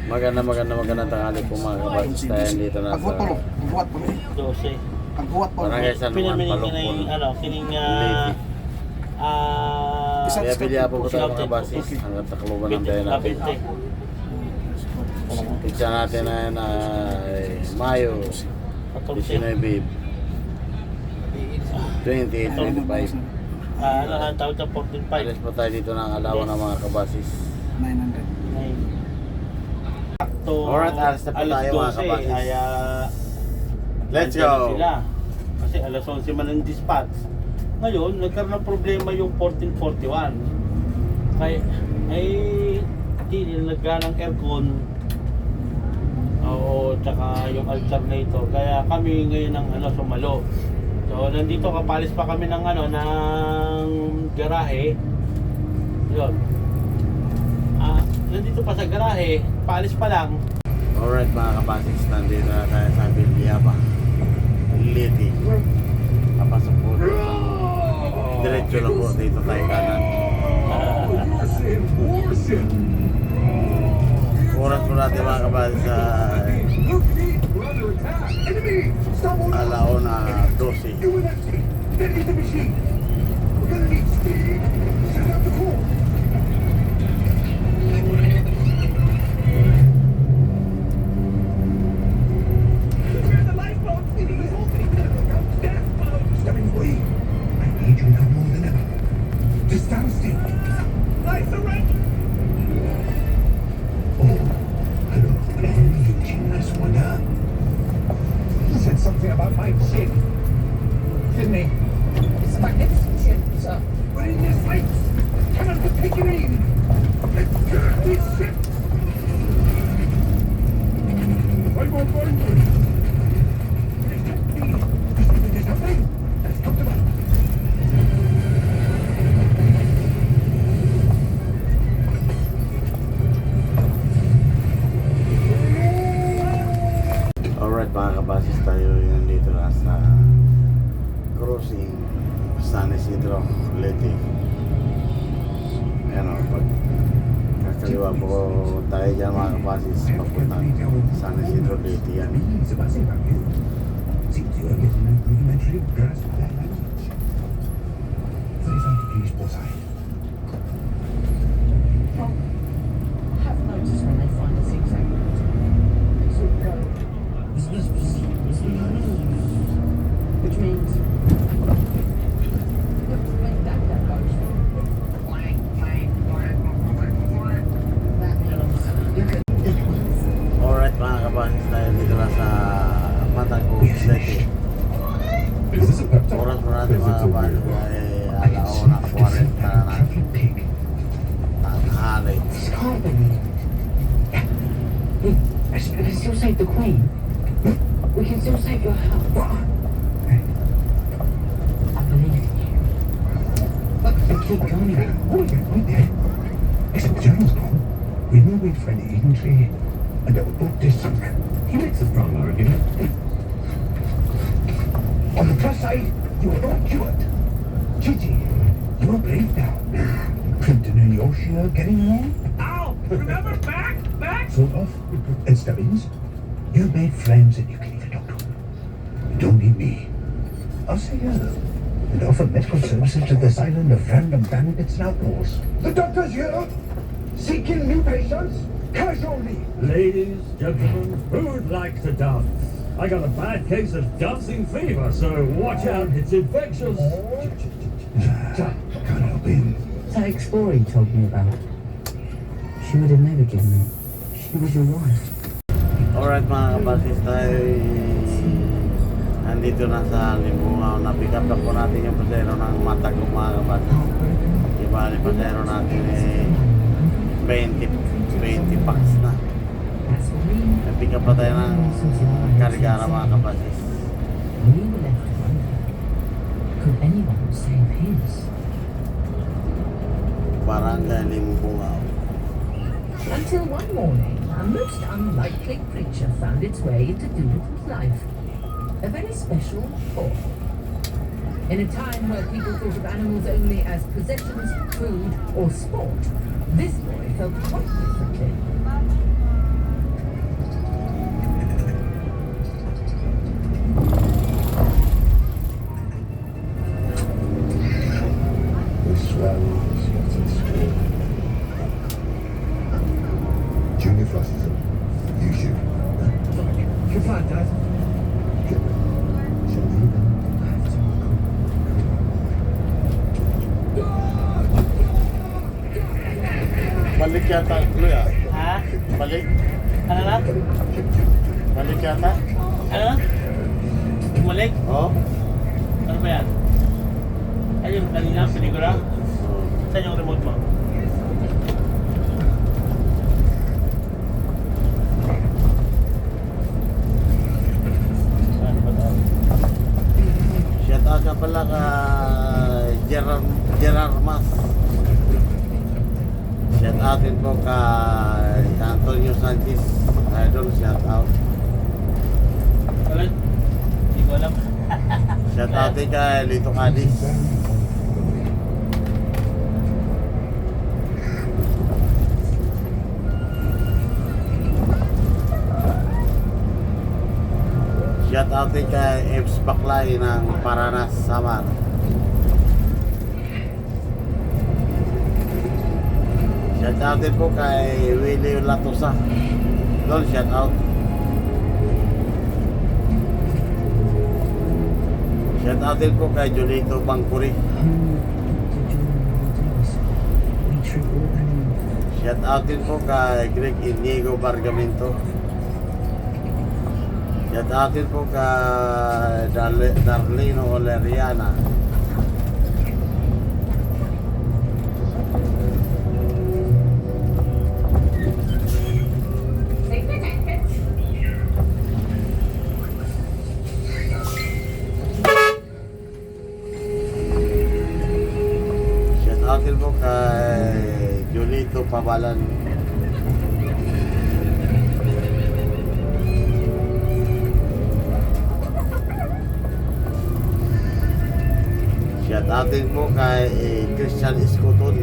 Magandang tanghali po mga kabasis tayo dito na sa Pagbuhat po. 12. Pagbuhat po. Barangay San Juan, Pinamili Palokpol. kining kining Isang Kaya scoop pilya po ko tayo Scouted. mga kabasis hanggang Tacloban ng tayo natin. Kapinte. Pizza natin na yan ay Mayo 19, 28, 25. Ang tawag sa 14.5. Alis po tayo dito ng alawa ng mga kabasis. 900. Alright, alas na po tayo mga kabasis. Kaya Let's andyan na go! sila. Kasi alas 11 man ang dispatch. Ngayon, nagkaroon ng problema yung 1441. Kaya, hindi nilagyan ng aircon. Oo, tsaka yung alternator. Kaya kami ngayon ang sumalo. So, nandito kapalis pa kami ng ng garahe. Yun. Nandito pa sa garahe, paalis pa lang. Alright mga kabasis, nandito na tayo sa Bilyaba Liti. Papasok po dito. Diretso lang po dito tayo kanan. Oras po natin mga kabasis sa alauna 12. Something about my ship, didn't he? It's a magnificent ship, sir. But in this place, cannot be taken in. Let's get this ship. There's something. Let's come to that. Alright mga kabasis, tayo yan dito na sa crossing San Isidro Liti. Ayan o, pag kakaliwa po tayo dyan mga kabasis, papunta San Isidro Liti yan. Have noticed when they find a zigzag route, they sort of go, which means when that goes, that means Alright mga kabasis, tayo dito na sa Matagong Liti. Oras po natin mga kabasis ay alauna 40 na tanghali. we can still save the Queen. We can still save your house. I believe in you. But keep going. Wait there. Listen, the General's gone. We will wait for an agency and I will put this somewhere. He makes a strong argument. On the plus side, you are not cured. Gigi, you are brave now. Clinton and Yoshi are getting along. Ow! Remember back? Sort of. And Stubbins, you made friends and you can even talk to them. You don't need me. I'll say hello and offer medical services to this island of random bandits and outlaws. The doctor's here, seeking new patients, casually. Ladies, gentlemen, who would like to dance? I got a bad case of dancing fever, so watch out, it's infectious. Can't help him. That explorer you told me about. She would have never given me. She was your wife. Alright mga kabasis, tayo nandito na sa Limbungaw. Na-pick up lang po natin yung pasero ng Matagong mga kabasis. Iba yung pasero natin 20 packs na. Na-pick up pa tayo ng Karigara mga kabasis. We were left to wonder, could anyone save his? Barangay Limbungaw. Until one morning, a most unlikely creature found its way into Doolittle's life. A very special boy. In a time where people thought of animals only as possessions, food, or sport, this boy felt quite differently. fast as you should. You're fine, Dad. Balik yata, Kuya. Ha? Balik. Ano na? Balik yata. Ano? Bumalik? Oh. Ano ba yan? Ay, yung kanina, pelikula? Oh. Saan yung remote mo? Ano ba ito? Shout out ka pala kay Gerard Mas. Shout out din po kay Antonio Sanchez. Idol, shout out. Ulit? Hindi ko alam. Shout out din kay Lito Cadiz. Shout out din kay Eves Baklay ng Paranas, Samar. Shout out din po kay Willie Latosa. Dol, shout out. Shout out din po kay Julito Bangkuri. Shout out din po kay Greg Inigo Bargamento. Shout out din po kay Darlene Oleriana. Shout out din po kay Julito Pabalan. Shout out din po kay Christian Escoton.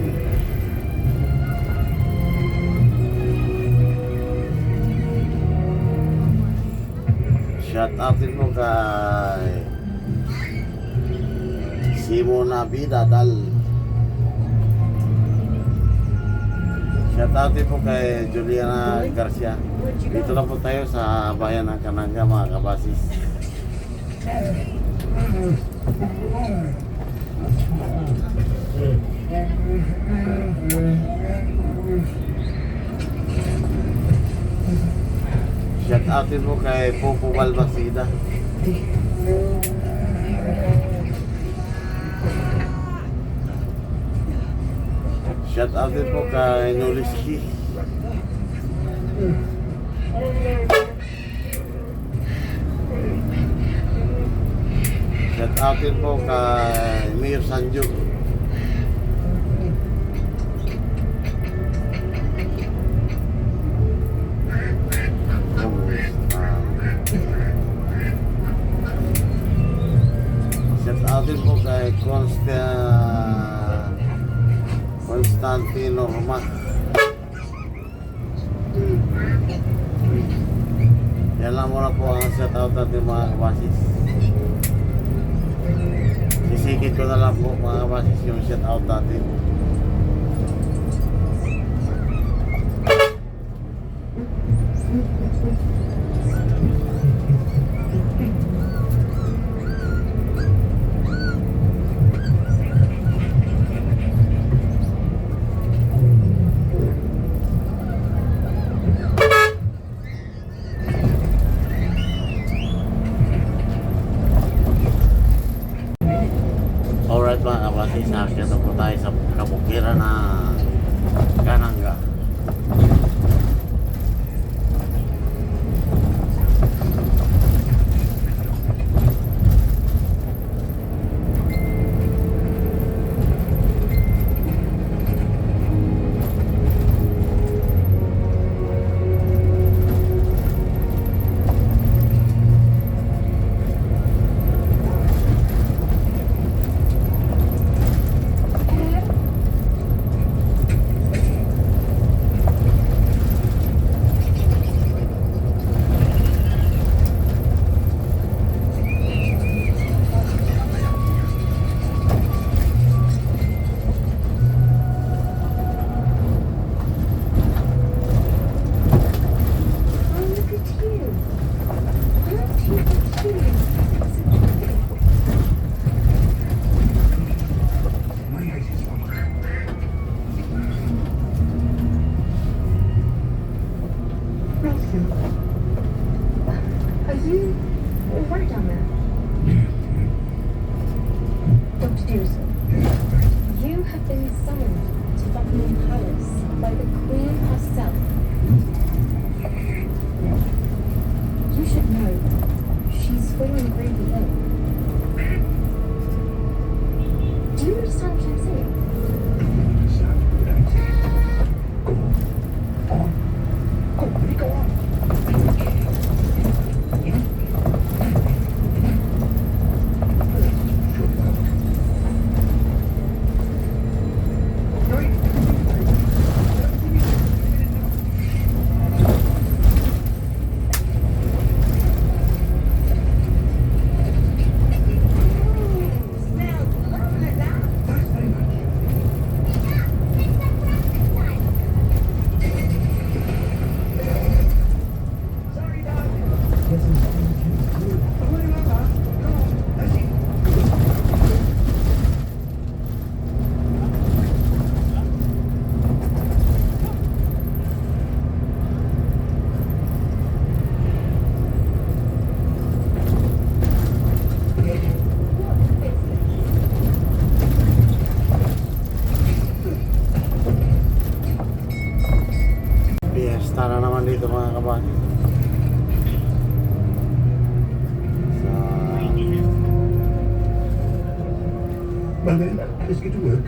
Shout out din po kay Simona Vidadal. Shout out din po kay Juliana Garcia. Dito lang po tayo sa bayan ng Kananga, mga kabasis. Shout out din po kay Popo Balbasida. Shout out din po kay Noliski. Shout out din po kay Mayor Sanjo. Shout out din po kay Constantino Roma. Yan lang muna po ang shout out natin, mga kabasis. Sisikit ko na lang po, mga kabasis, yung shout out natin. Alright mga kabasis, nakakita po tayo sa kabukiran na Kananga. Are you all right down there? Dr. Dearson, you have been summoned to Buckingham Palace by the Queen herself. You should know, she's fallen gravely ill. Do you understand what I'm saying? Go on. Thanks very much. Sorry, Doc. Yes, I'm sorry. Don't worry about that. Come on, let's eat. Fiesta na naman dito mga kabady. Sa Well then, let's get to work.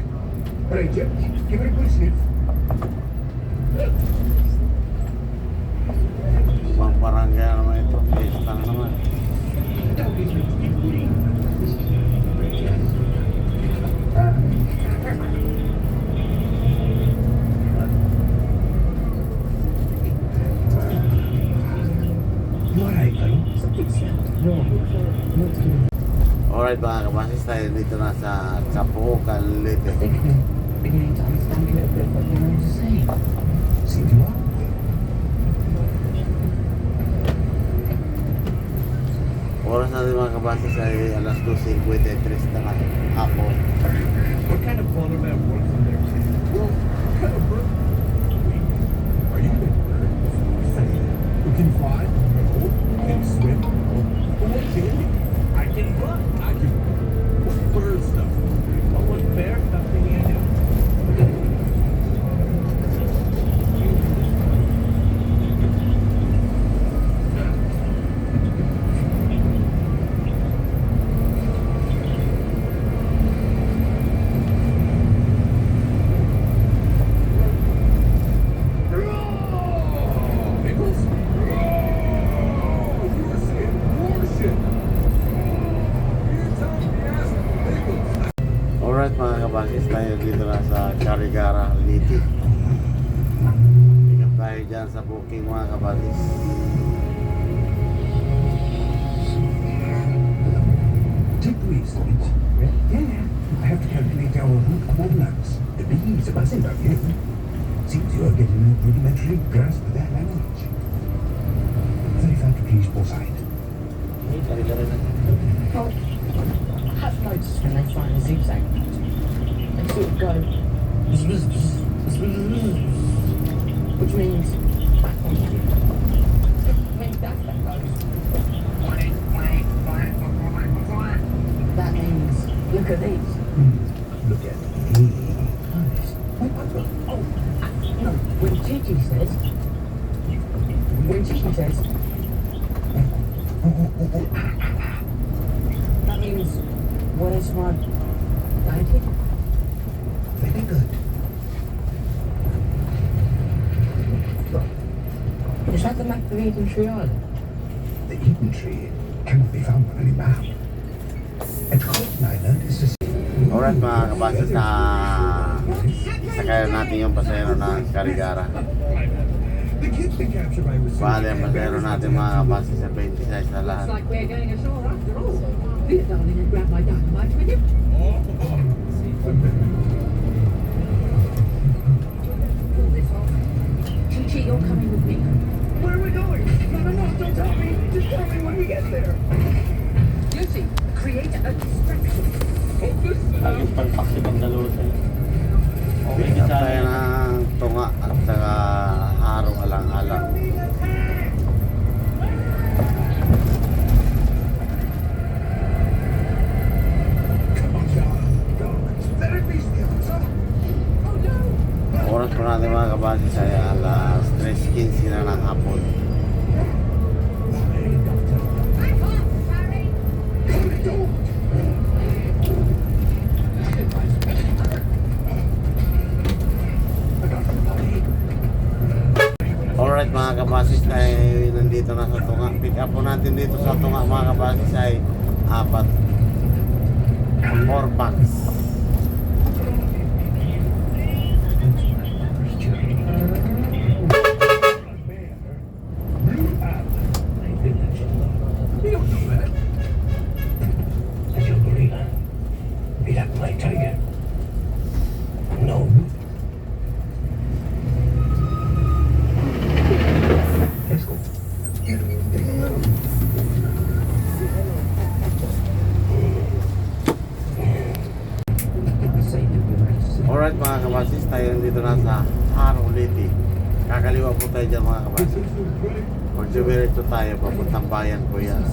All right, Jeff, give it a good sniff. ibang barangay naman ito. Fiesta na naman. You all right, buddy? Alright mga kabasis, tayo dito na sa Capucan, Leyte. Beginning to understand a little bit of what you're going to say. Seems you are. Oras natin mga kabasis ay alas 2:53 na hapon. What kind of phonograph works in there? Well, what kind of bird? Are you a bird? You can fly? No. Can swim? No. But what can you? I can run. I can. What bird stuff? Oh, what bear stuff can you do? Nicholas? Warship! Warship! Here comes the ass Nicholas! Alright mga kabasis, tayo dito na sa Carigara, Leyte. Pick up tayo dyan sa booking mga kabasis. Take the east, Lynch. Yeah. I have to calculate our route coordinates. The bees are buzzing about you. Seems you are getting a rudimentary grasp of that language. 35 degrees port side. Well, I have noticed when they find a zigzag, they sort of go, which means back on you. Means that's that goes. That means, look at these. Look at me. Nice. Oh, no, when Gigi says, that means, what is my blanket? Very good. Is that the map of Eden Tree Island? The Eden tree cannot be found on any map. And Cotton Island is the Alright mga kabasis, sakayan natin yung pasero ng Carigara. The kid's been captured by Bale ang pasero natin mga kabasis sa 26 na lahat. Looks like we're going ashore after all. Be a darling and grab my dynamite with you. Pull this off. Chi-Chi, you're coming with me. Where are we going? No, don't tell me. Just tell me when we get there. Lucy, create a distraction. Laging palpak si Bandalo sa'yo. Okay Pick up ka tayo sa ng tunga at saka harong alang-alang. kabasis ay alas 3:15 na ng hapon. Hey, doctor. Alright mga kabasis ay nandito na sa Tunga. Pick up po natin dito sa Tunga mga kabasis ay 4 packs. No. Let's go. Alright mga kabasis, tayo nandito na sa Haruliti. Kakaliwa po tayo dyan mga kabasis. Magdiretso tayo, papuntang bayan po yan.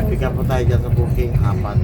Pick up po tayo dyan sa booking 4.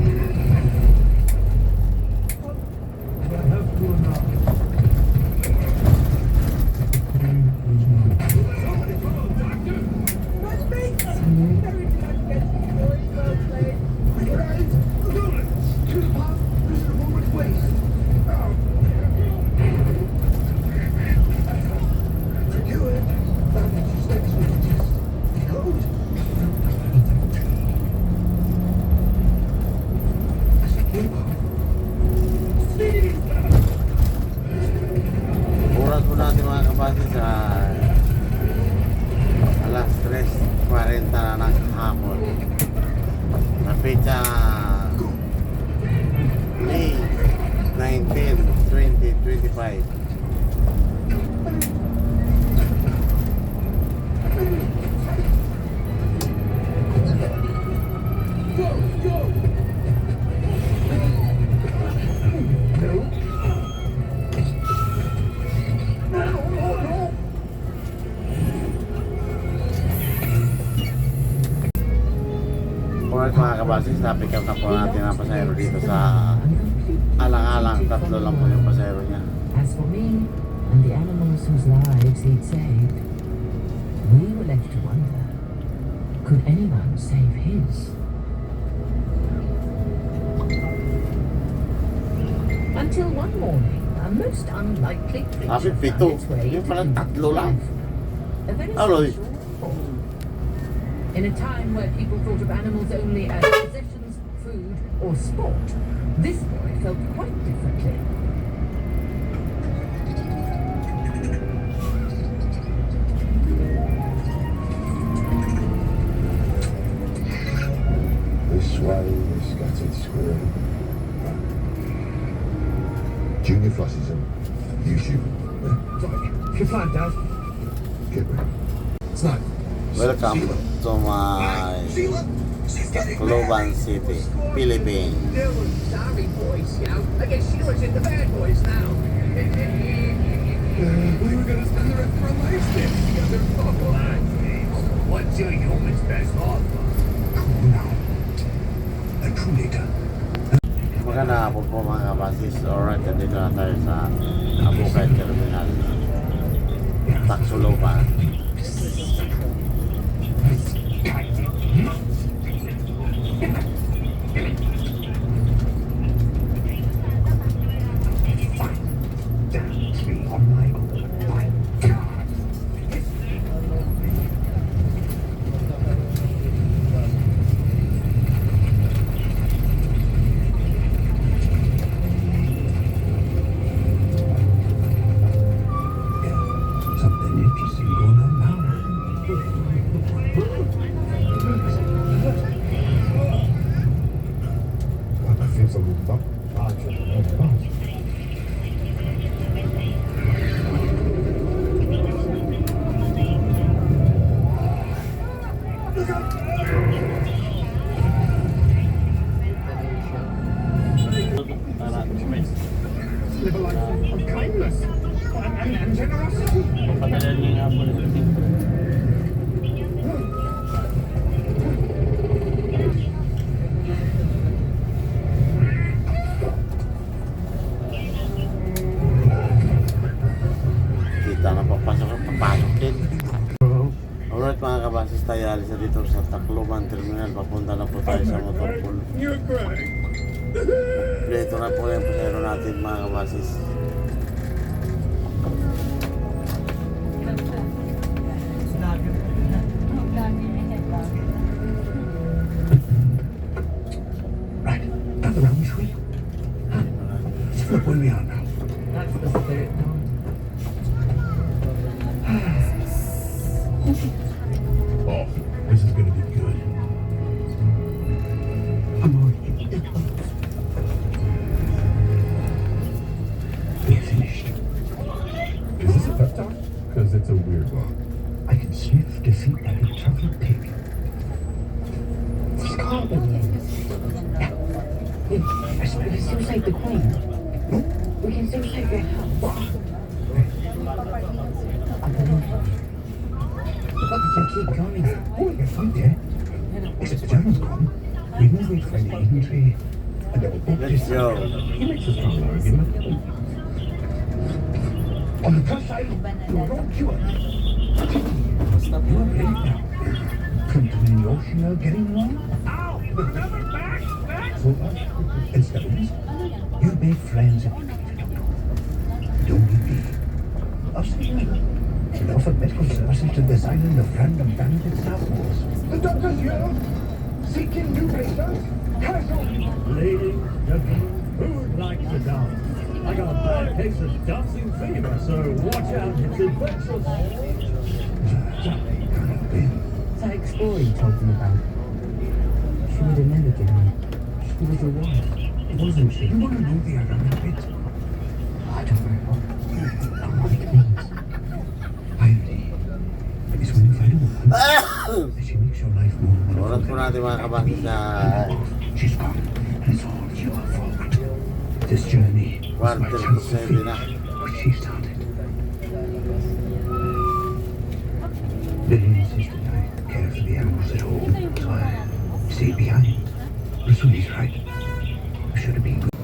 Oras po natin mga kabasis sa alas 3:40 na ng hapon. Sa pecha May 19, 2025. Alright mga kabasis, na-pick up na po natin ang pasahero dito sa Alang-Alang. 3 lang po yung pasahero niya. As for me and the animals whose lives he'd saved, we were left to wonder, could anyone save his? Until one morning, a most unlikely creature Sabi, found 7. its way Yung into pala, people's 3 lang. life. A very Aloy. special thought. In a time where people thought of animals only as possessions, food, or sport, this boy felt quite differently. This way, the scattered squirrel. Junior Flossism. You shoot. You're fine, Dad. Get ready. It's not. Welcome to my Tacloban City, Philippines. Sorry, boys, you know. I guess Sheila's in the bad boys now. We were gonna spend the rest of our lives there together. What's your human's best offer? Cool now. A true leader. Magandang hapon po mga kabasis. Alright, nandito na tayo sa Abukay Terminal, Tacloban. Something interesting going on now. kabasis tayo alis na dito sa Tacloban Terminal. Papunta na po tayo sa Motorpool. You're crying. Dito na po yung pasero natin mga kabasis. Right, got the round sweep. Let's look where we are now. That's the spirit now. Oh, this is gonna be good. I'm already. We're finished. Is this a pep talk? Because it's a weird one. I can sniff defeat like a chocolate pig. This can't be real. I suppose we can still save the Queen. We can still save your house. I believe you. But we can keep going. Oh, you're fine there. Except the German's gone. We move away from the infantry, and they will both Let's go. He makes a strong argument. On the plus side, you're all cured. You are ready now. Clinton and Yoshi are getting along. Ow! Remember back? So us and Stebbins, you made friends and don't you be. Us and offered medical services to this island of random bandit samples. The doctor's here, seeking new patients. Casualty. Ladies, gentlemen, who would like to dance? I got a bad case of dancing fever, so watch out, it's infectious. That explorer you told me about. She would have never given me. She was your wife, wasn't she? You want to know the other bit? I don't know. What it means. Piety is when you find a woman that she makes your life more Oras po natin mga kabasis na She's gone, and it's all your fault. This journey was my quarter to chance to 7 finish na. what she started. Lily insisted I care for the animals at home, so I stayed behind. Rasuli's right. I should have been good.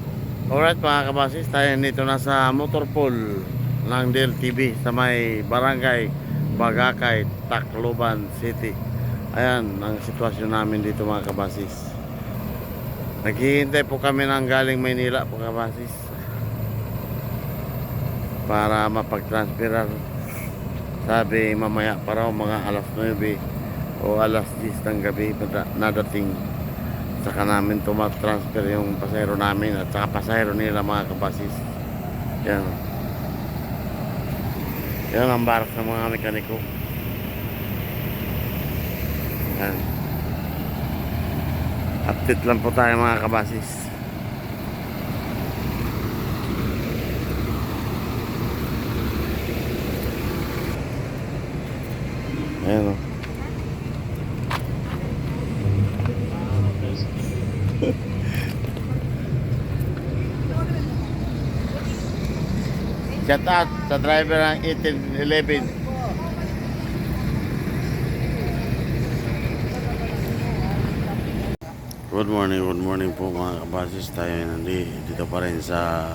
Alright mga kabasis, tayo nito na sa Motorpool ng DLTV sa may barangay Bagakay, Tacloban City. Ayan ang sitwasyon namin dito mga kabasis. Naghihintay po kami ng galing Maynila po kabasis para mapag-transferan. Sabi mamaya para mga alas 9 o alas 10 ng gabi nadating. Saka namin tumatransfer yung pasahero namin at saka pasahero nila mga kabasis. Yan. Yan ang barak ng mga mekaniko. Yan. Update lang po tayo mga kabasis. Ayan o. Shout out sa driver ng 1811. Good morning po mga kabasis. Tayo nandito pa rin sa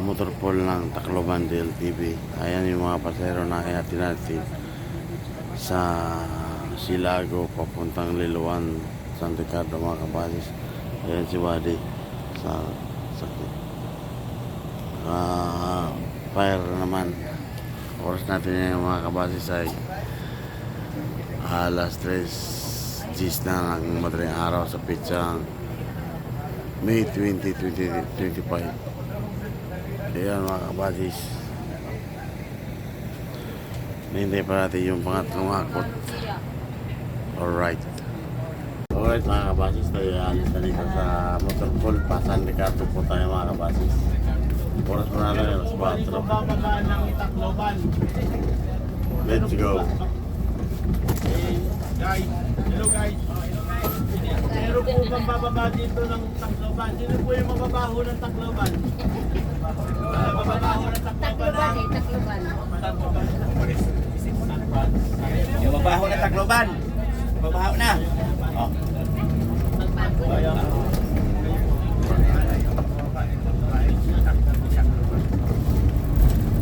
Motorpool ng Tacloban DLTV. Ayan yung mga pasahero na ihatid natin sa Silago papuntang Liloan, San Ricardo mga kabasis. Ayan si Wadi sa fire naman. Oras natin yung mga kabasis ay alas 3:10 na ng madaling araw sa pitsang May 20, 2025. Ayan mga kabasis, hindi pa natin yung pangatlong akot. Alright mga kabasis, tayo alis na dito sa Motorpool pa San Ricardo po tayo mga kabasis. Oras mo na lang yun, alas 4. Bababa ng Tacloban. Let's go. Guys, hello guys. Meron po bang bababa dito ng Tacloban? Sino po yung mababaho ng Tacloban? Mababaho ng Tacloban. Tacloban. Yung mabaho na Tacloban. Mabaho na. Oh.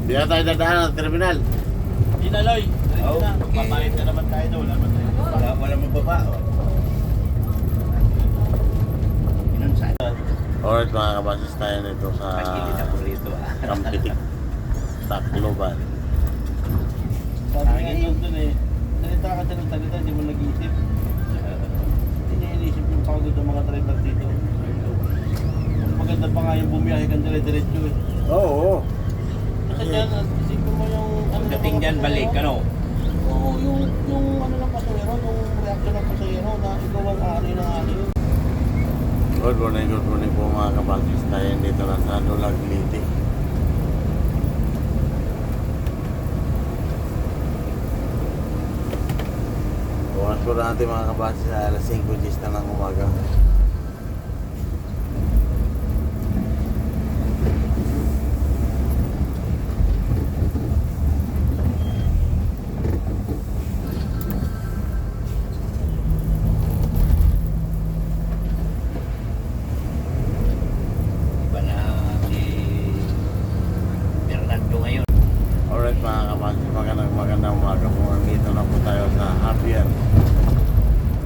Di na tayo dadaan ng terminal. Dinaloy. Oh, Papalit na naman tayo doon. Wala naman tayo. wala magbaba. Oh. Inunsan. Alright mga kabasis, tayo nito sa Pagkilit ako rito. Kampitik Tacloban. Sabi nga doon eh. Salita ka ng salita, hindi mo nag-iisip. Hindi niya inisip yung pagod ng mga driver dito. Mas maganda pa nga yung bumiyahe kang dire-diretso eh. Oo. Kasi dyan, isipin mo yung... Pagdating dyan, balik, ano? Oo, yung ano ng pasahero, yung reaction ng pasahero na ikaw ang ari ng ari. Good morning po mga kabasis, tayo dito na sa Dulag Liti. Bukas po natin mga kabasis, alas 5 na ng umaga. Iba na si Bernardo ngayon. Alright mga kabasis, magandang umaga po. Nandito na po tayo sa Javier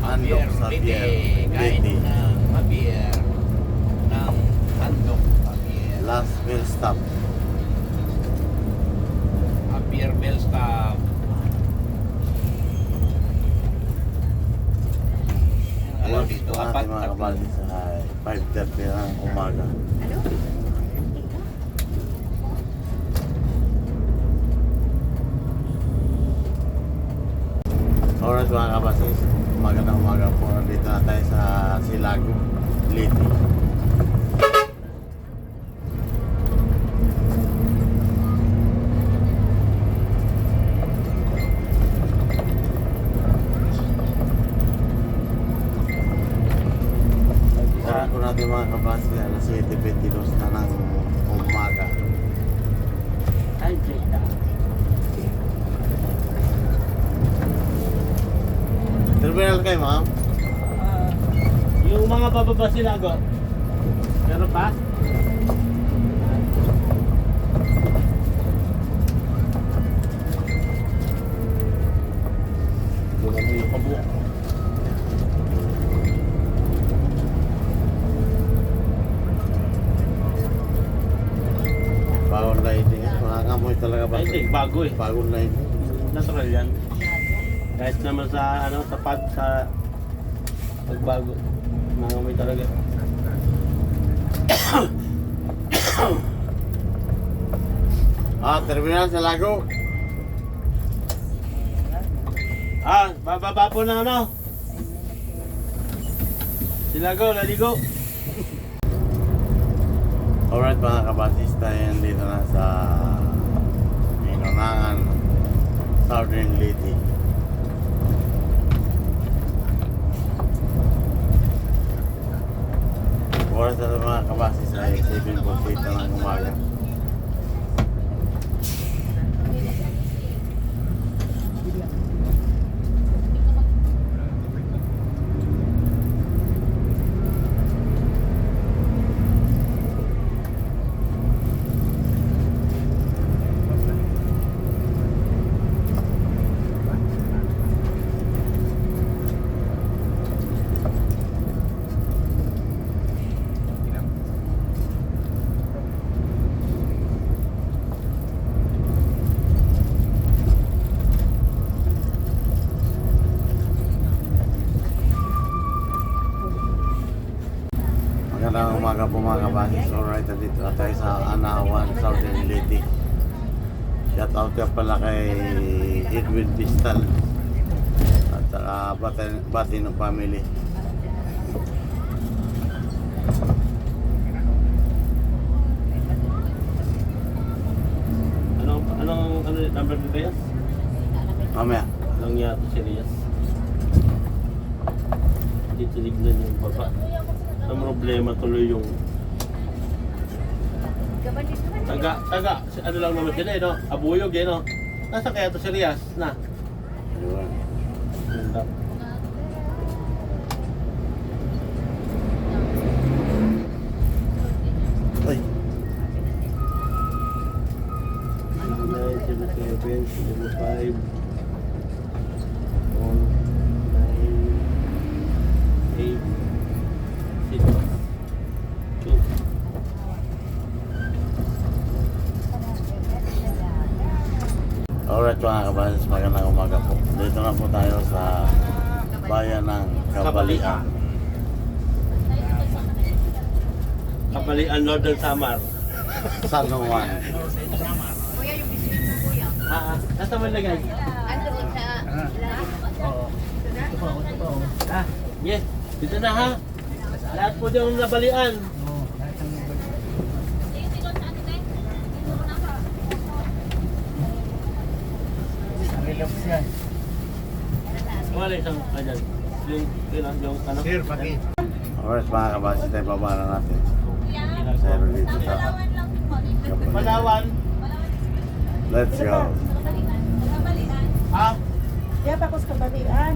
Andok Javier Kain Liti. ng Javier. Ng Andok Javier. Last meal stop. Javier Bellstop. Alam Bukas dito, po apat natin mga tatlo. kabasis sa 5:30 ng umaga. Alright mga kabasis, magandang umaga po. Nandito na tayo sa Silago, Liti. Oras po natin mga kabasis, alas 7:22 na ng umaga. Ay, Jada. Terminal kayo ma'am? Yung mga bababa sila, go. Meron pa? Doon mo yung pabuka. Bagong lighting. Makakamoy talaga ba? I think, bago eh. Bagong lighting. Natural yan. Kahit naman sa ano, sa pagbago. Nangamoy talaga. Terminal sa Lago. Bababa po na ano. Silago, laligo. Alright mga kabasis, tayo dito na sa Inonangan, Southern Liti. Oras na mga kabasis ay 7:08 na ng umaga. Magandang umaga po mga kabasis. Alright, dito na tayo sa Anawan, Southern Liti. Shout out ka pala kay Edwin Pistal at saka bati ng family. Anong number ni Reyes? Mamaya. Anong yato si Reyes? Hindi tinignan yung baba. Ang problema tuloy yung ano lang naman sila eh, no? Abuyog eh, no? Nasa kaya to si Reyes na? Ayun. Ganda. Ay, 977 05 mga kabasis, magandang umaga po. Dito na po tayo sa bayan ng Kabalian. Kabalian, Northern Samar. San Juan. Kuya, yung biscuit mo, kuya. Nasa man lagay? Andoon sa Yes, dito na ha. Lahat po yung nabalian. Wala isang kanyan. Yung ano? Alright mga kabasis, tayo baba na natin. Zero dito sa Kabalian. Palawan. Let's go. Ha? Ya bakos kabalian.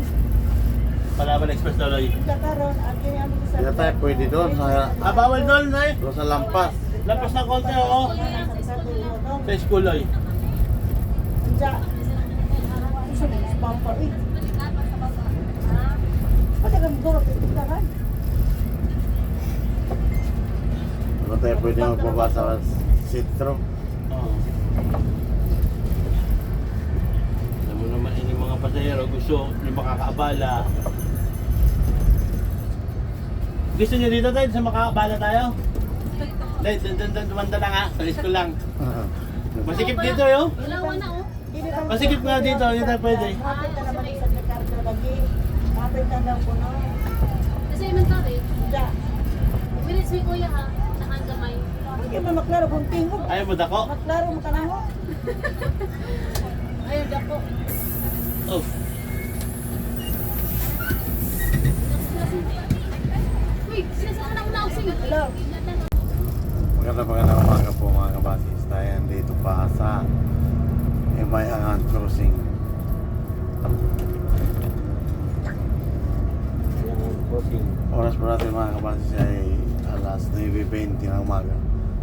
Palawan Express Loloy. Kakaroon ang kanyang sa Hindi tayo pwede doon sa, Bawal doon, Nay. doon sa lampas. Lapas ng konti, oo. sa tulong. Sa school, Loy. Diya. Isa na spamper eh. Pati kang guro titahan. Doon tayo pwede magbaba sa sitro. Oo. Alam mo naman, yung mga pasahero gusto, yung makakaabala. Gusto nyo dito tayo sa makakaabala tayo? Dahil, dumanda lang ha, sa school lang. Masikip dito yo. Ilawan na, oh. Masikip nga dito, hindi tayo pwede. Mapit ka naman sa Ricardo lagi. Mapit ka daw po no. Kasi inventory. Diya. Minutes mi kuya ha. Saan gamay. Hindi mo maklaro bunting ko. Ayaw mo dako? Maklaro mo ka na ho. Ayun, dako. Oh. Uy, sinasaan ako na ako sing. Hello. Magandang umaga po mga kabasis. Tayo dito pa sa Imayangan Crossing. Oras po natin mga kabasis ay alas 9:20 ng umaga.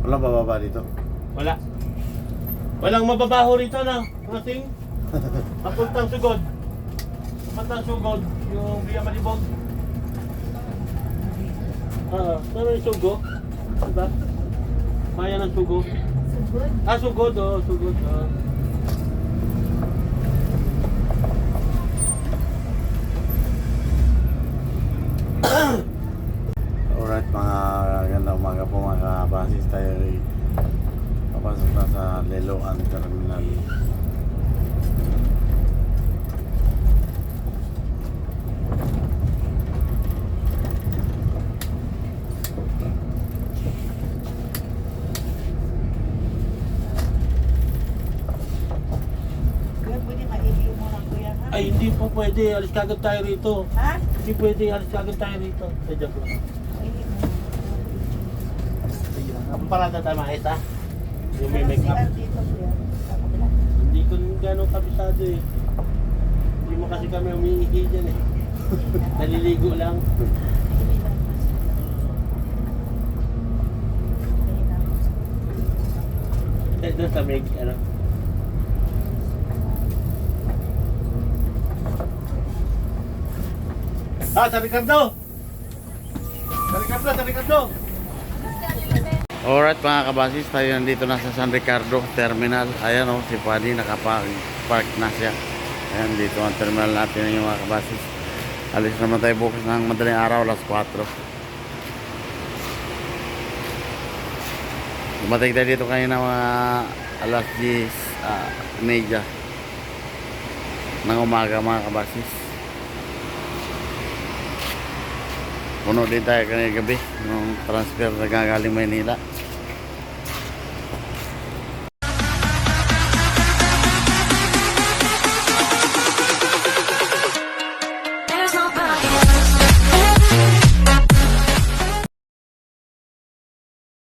Walang bababa dito. Wala. Walang mababaho rito na. Crossing. Papuntang sugod. Papuntang sugod. Yung Via Malibog. Saan yung sugo? Diba? Maya ng sugo. Sugod. Sugod, oh. Sugod, oh. Alright mga ganda umaga po mga kabasis. Tayo ay papasok na sa Leloan Terminal. Kuya, pwede maigi mo lang kuya ha. Ay, hindi po pwede. Alis kagad tayo rito. Ha? Hindi pwede. Alis kagad tayo rito. Sadya po. Ang parada tayo maayos ha? Yung may make up. Dito kuya. Sa kabila. Hindi ko gano'ng kabisado eh. Hindi mo kasi kami umiihi dyan eh. Naliligo lang. Doon sa may ano. Sa Ricardo! Sa Ricardo! Sa Ricardo! Alright mga kabasis, tayo nandito na sa San Ricardo Terminal. Ayan o, si Paddy nakapark na siya. Ayan, dito ang terminal natin yung mga kabasis. Alis naman tayo bukas ng madaling araw, alas 4. Dumating tayo dito kanina mga alas 10:30 ng umaga mga kabasis. Puno din tayo kanina gabi nung transfer na gagaling Maynila.